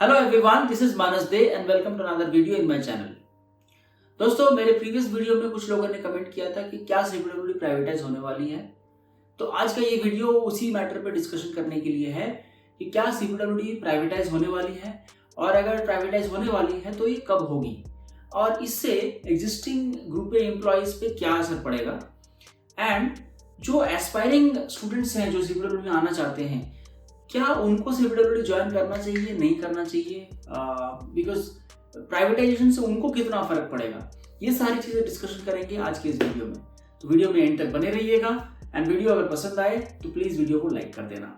Hello everyone, this is Manas De and welcome to another video in my channel. दोस्तों, मेरे previous video में कुछ लोगों ने कमेंट किया था कि क्या सीपीडब्ल्यूडी प्राइवेटाइज होने वाली है। तो आज का ये वीडियो उसी मैटर पे डिस्कशन करने के लिए है कि क्या सीपीडब्ल्यूडी प्राइवेटाइज होने वाली है और अगर प्राइवेटाइज होने वाली है तो ये कब होगी और इससे एग्जिस्टिंग ग्रुप एम्प्लॉयज पे क्या असर पड़ेगा। एंड जो एस्पायरिंग स्टूडेंट्स हैं जो सीपीडब्ल्यूडी में आना चाहते हैं, क्या उनको सीपीडब्ल्यूडी ज्वाइन करना चाहिए, नहीं करना चाहिए, बिकॉज प्राइवेटाइजेशन से उनको कितना फर्क पड़ेगा, ये सारी चीजें डिस्कशन करेंगे आज के इस वीडियो में। तो वीडियो में एंड तक बने रहिएगा एंड वीडियो अगर पसंद आए तो प्लीज वीडियो को लाइक कर देना।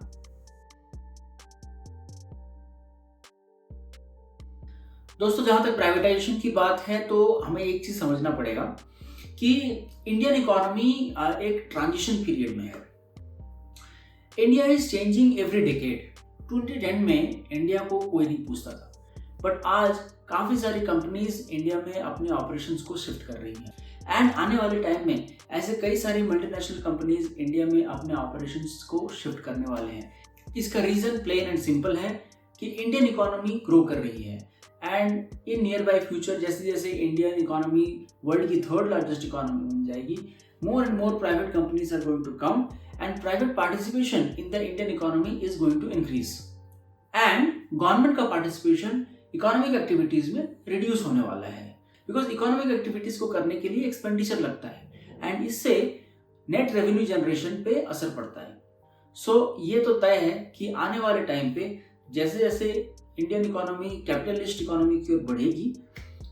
दोस्तों, जहां तक प्राइवेटाइजेशन की बात है तो हमें एक चीज समझना पड़ेगा कि इंडियन इकोनॉमी एक ट्रांजिशन पीरियड में है। India is changing every decade. 2010 में इंडिया को कोई नहीं पूछता था, बट आज काफी सारी कंपनीज इंडिया में अपने ऑपरेशंस को शिफ्ट कर रही हैं एंड आने वाले टाइम में ऐसे कई सारी मल्टीनेशनल कंपनीज इंडिया में अपने ऑपरेशंस को शिफ्ट करने वाले हैं। इसका रीजन प्लेन एंड सिंपल है कि इंडियन इकोनॉमी ग्रो कर रही है and in near by future जैसे जैसे इंडियन इकोनॉमी वर्ल्ड की थर्ड लार्जेस्ट इकोनॉमी बन जाएगी, more and more private companies are going to come and private participation in the Indian economy is going to increase and government का participation economic activities में reduce होने वाला है because economic activities को करने के लिए expenditure लगता है and इससे net revenue generation पे असर पड़ता है। So ये तो तय है कि आने वाले टाइम पे जैसे जैसे इंडियन इकोनॉमी कैपिटलिस्ट इकोनॉमी की ओर बढ़ेगी,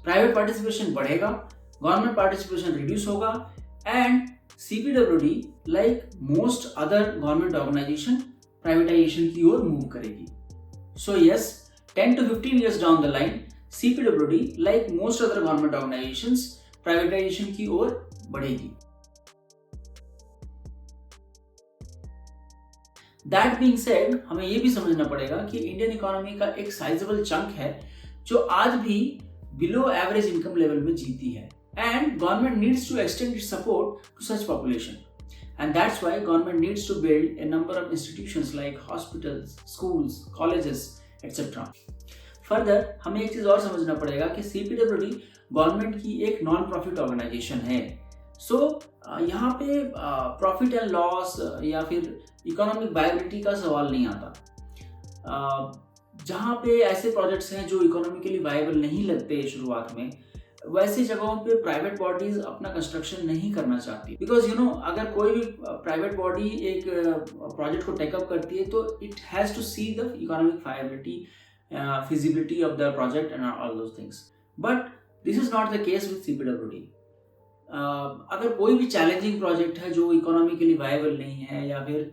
प्राइवेट पार्टिसिपेशन बढ़ेगा, गवर्नमेंट पार्टिसिपेशन रिड्यूस होगा and CPWD like most other government organization privatization की ओर मूव करेगी। So yes, 10 to 15 years down the line, CPWD like most other government organizations privatization की ओर बढ़ेगी। That being said, हमें ये भी समझना पड़ेगा कि इंडियन इकोनॉमी का एक साइजेबल चंक है जो आज भी बिलो एवरेज इनकम लेवल में जीती है and government needs to extend its support to such population, and that's why government needs to build a number of institutions like hospitals, schools, colleges, etc. Further, हमें एक चीज और समझना पड़ेगा कि CPWD गवर्नमेंट की एक नॉन प्रॉफिट ऑर्गेनाइजेशन है। सो यहाँ पे प्रॉफिट एंड लॉस या फिर इकोनॉमिक वायबिलिटी का सवाल नहीं आता। जहाँ पे ऐसे प्रोजेक्ट्स हैं जो इकोनॉमिकली वायबल नहीं लगते शुरुआत में, वैसी जगहों पे प्राइवेट बॉडीज अपना कंस्ट्रक्शन नहीं करना चाहती बिकॉज अगर कोई भी प्राइवेट बॉडी एक प्रोजेक्ट को टेकअप करती है तो it has to see the economic viability, feasibility of the project and all those things, but this is not the case with CPWD। अगर कोई भी चैलेंजिंग प्रोजेक्ट है जो इकोनॉमिकली वायबल नहीं है या फिर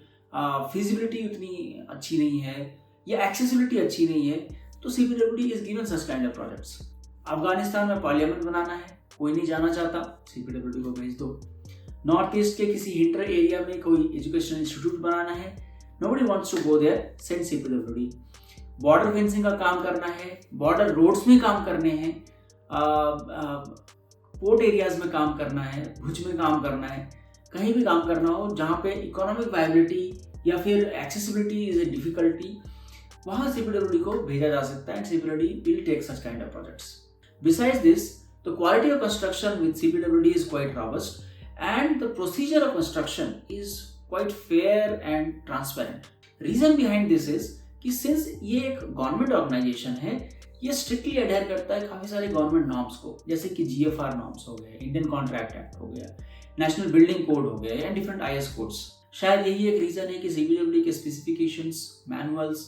फिजिबिलिटी उतनी अच्छी नहीं है या एक्सेसिबिलिटी अच्छी नहीं है, तो CPWD is given such kind of projects. Afghanistan में पार्लियामेंट बनाना है, कोई नहीं जाना चाहता, CPWD को भेज दो। नॉर्थ ईस्ट के किसी हिंटर एरिया में कोई एजुकेशनल इंस्टीट्यूट बनाना है, nobody wants to go there, send CPWD। Border fencing का काम करना है, बॉर्डर रोड्स में काम करने हैं, पोर्ट एरियाज में काम करना है, भुज में काम करना है, कहीं भी काम करना हो जहाँ पे इकोनॉमिक वायबिलिटी या फिर एक्सेसिबिलिटी इज ए डिफिकल्टी, वहाँ CPWD को भेजा जा सकता है and CPWD will take such kind of projects. Besides this, the quality of construction with CPWD is quite robust and the procedure of construction is quite fair and transparent. Reason behind this is कि since ये एक government organisation है, ये strictly adhere करता है काफी सारे government norms को, जैसे कि GFR नॉर्म्स हो गए, इंडियन कॉन्ट्रैक्ट एक्ट हो गया, नेशनल बिल्डिंग कोड हो गया या डिफरेंट IS कोड्स। शायद यही एक रीजन है कि CPWD के specifications, manuals,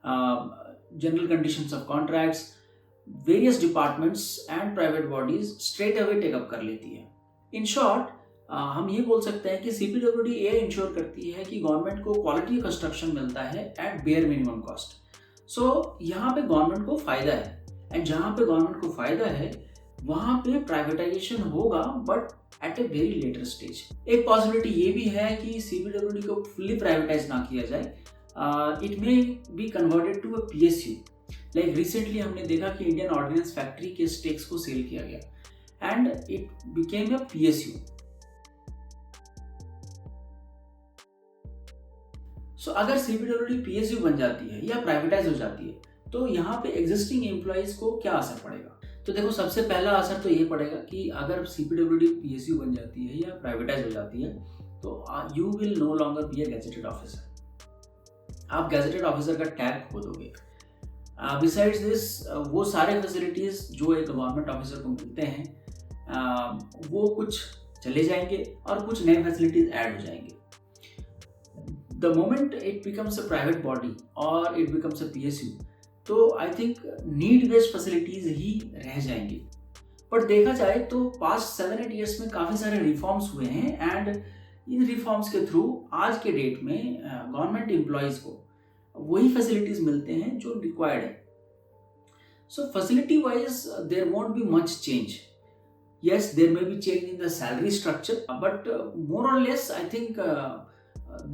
general conditions of contracts various departments and private bodies straight away take up कर लेती है। इन शॉर्ट, हम ये बोल सकते हैं कि CPWD ये इंश्योर करती है कि गवर्नमेंट को क्वालिटी कंस्ट्रक्शन मिलता है एट बेयर मिनिमम कॉस्ट। सो यहाँ पे गवर्नमेंट को फायदा है एंड जहाँ पे गवर्नमेंट को फायदा है वहाँ पे प्राइवेटाइजेशन होगा, but at a very later stage. एक पॉसिबिलिटी ये भी है कि CPWD को फुल्ली प्राइवेटाइज ना किया जाए, it may be converted to a PSU। Like recently हमने देखा कि इंडियन ऑर्डिनेंस फैक्ट्री के स्टेक्स को सेल किया गया and it became a PSU। So अगर CPWD PSU बन जाती है या प्राइवेटाइज हो जाती है तो यहाँ पे एग्जिस्टिंग एम्प्लॉयज को क्या असर पड़ेगा? तो देखो, सबसे पहला असर तो ये पड़ेगा कि अगर सीपीडब्ल्यूडी पीएसयू बन जाती है या प्राइवेटाइज हो जाती है तो you will no longer be a gazetted officer. आप गैजेटेड ऑफिसर का टैग खो दोगे। बिसाइड्स दिस, वो सारे फैसिलिटीज जो एक गवर्नमेंट ऑफिसर को मिलते हैं वो कुछ चले जाएंगे और कुछ नए फैसिलिटीज ऐड हो जाएंगे। The moment it becomes a private body और इट बिकम्स अ पीएसयू, तो I think need based facilities ही रह जाएंगी। पर देखा जाए तो पास्ट 7-8 ईयर्स में काफ़ी सारे रिफॉर्म्स हुए हैं एंड इन रिफॉर्म्स के थ्रू आज के डेट में गवर्नमेंट एम्प्लॉयज़ को वही फैसिलिटीज मिलते हैं जो रिक्वायर्ड है। So facility wise there won't be much change. Yes, there may be change in the salary structure, but more or less, I think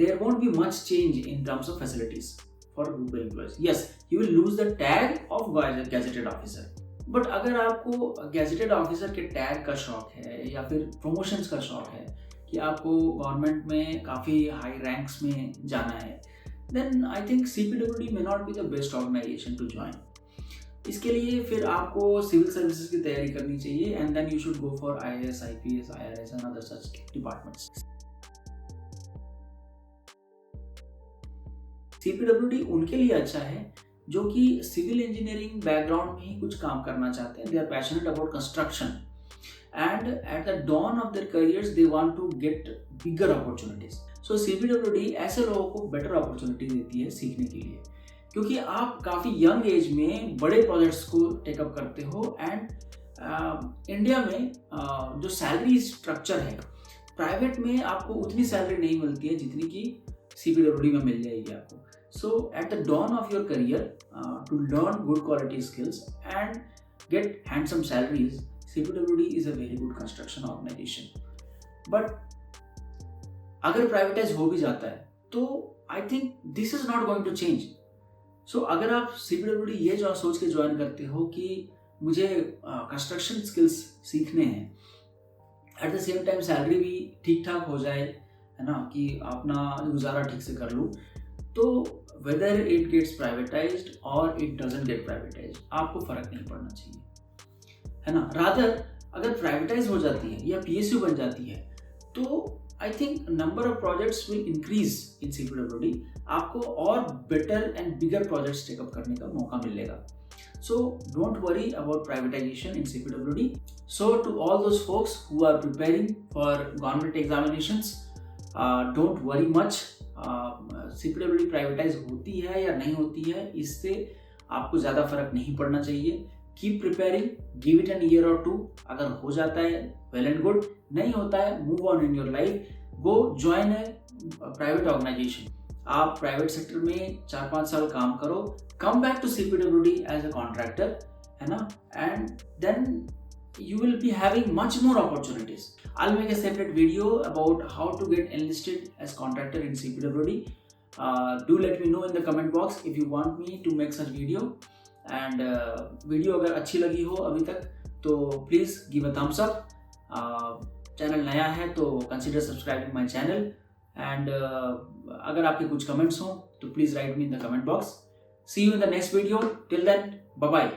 there won't be much change in terms of facilities for group employees. Yes, you will lose the tag of gazetted officer. But अगर आपको gazetted officer के tag का शौक है या फिर promotions का शौक है कि आपको गवर्नमेंट में काफ़ी हाई रैंक्स में जाना है, then I think CPWD may not be the best organization to join. इसके लिए फिर आपको सिविल सर्विसेज की तैयारी करनी चाहिए and then you should go for IAS, IPS, IRS and other such departments. CPWD उनके लिए अच्छा है जो कि सिविल इंजीनियरिंग बैकग्राउंड में ही कुछ काम करना चाहते हैं। They are passionate about construction and at the dawn of their careers they want to get bigger opportunities. So CPWD ऐसे लोगों को बेटर अपॉर्चुनिटी देती है सीखने के लिए, क्योंकि आप काफ़ी यंग एज में बड़े प्रोजेक्ट्स को टेकअप करते हो एंड इंडिया में जो सैलरी स्ट्रक्चर है, प्राइवेट में आपको उतनी सैलरी नहीं मिलती है जितनी कि सीपीडब्ल्यूडी में मिल जाएगी आपको। So at the dawn of your career to learn good quality skills and get handsome salaries, CPWD is a very good construction organisation. But अगर प्राइवेटाइज हो भी जाता है तो I think this is not going to change. So अगर आप CPWD ये जो सोच के ज्वाइन करते हो कि मुझे कंस्ट्रक्शन स्किल्स सीखने हैं, at the same time salary भी ठीक ठाक हो जाए, है ना, कि अपना गुजारा ठीक से कर लूँ, तो वेदर इट गेट्स प्राइवेटाइज्ड और इट डजंट गेट प्राइवेटाइज्ड, आपको फर्क नहीं पड़ना चाहिए, है ना। रादर अगर प्राइवेटाइज हो जाती है या पीएसयू बन जाती है तो I think number of projects will increase in CPWD. आपको और better and bigger projects take up करने का मौका मिलेगा। So don't worry about privatisation in CPWD. So to all those folks who are preparing for government examinations, don't worry much. CPWD privatise होती है या नहीं होती है, इससे आपको ज़्यादा फर्क नहीं पड़ना चाहिए। Keep preparing, give it an year और 2। अगर हो जाता है वेल एंड गुड, नहीं होता है move on in your life, go join a private organisation. आप प्राइवेट सेक्टर में 4-5 साल काम करो, come back to CPWD as a contractor, है ना, and then you will be having much more opportunities. I'll make a separate video about how to get enlisted as contractor in CPWD. Do let me know in the comment box if you want me to make such video. And video अगर अच्छी लगी हो अभी तक तो please give a thumbs up. Channel नया है तो consider subscribing my channel. And अगर आपके कुछ comments हो तो please write me in the comment box. See you in the next video. Till then, bye bye.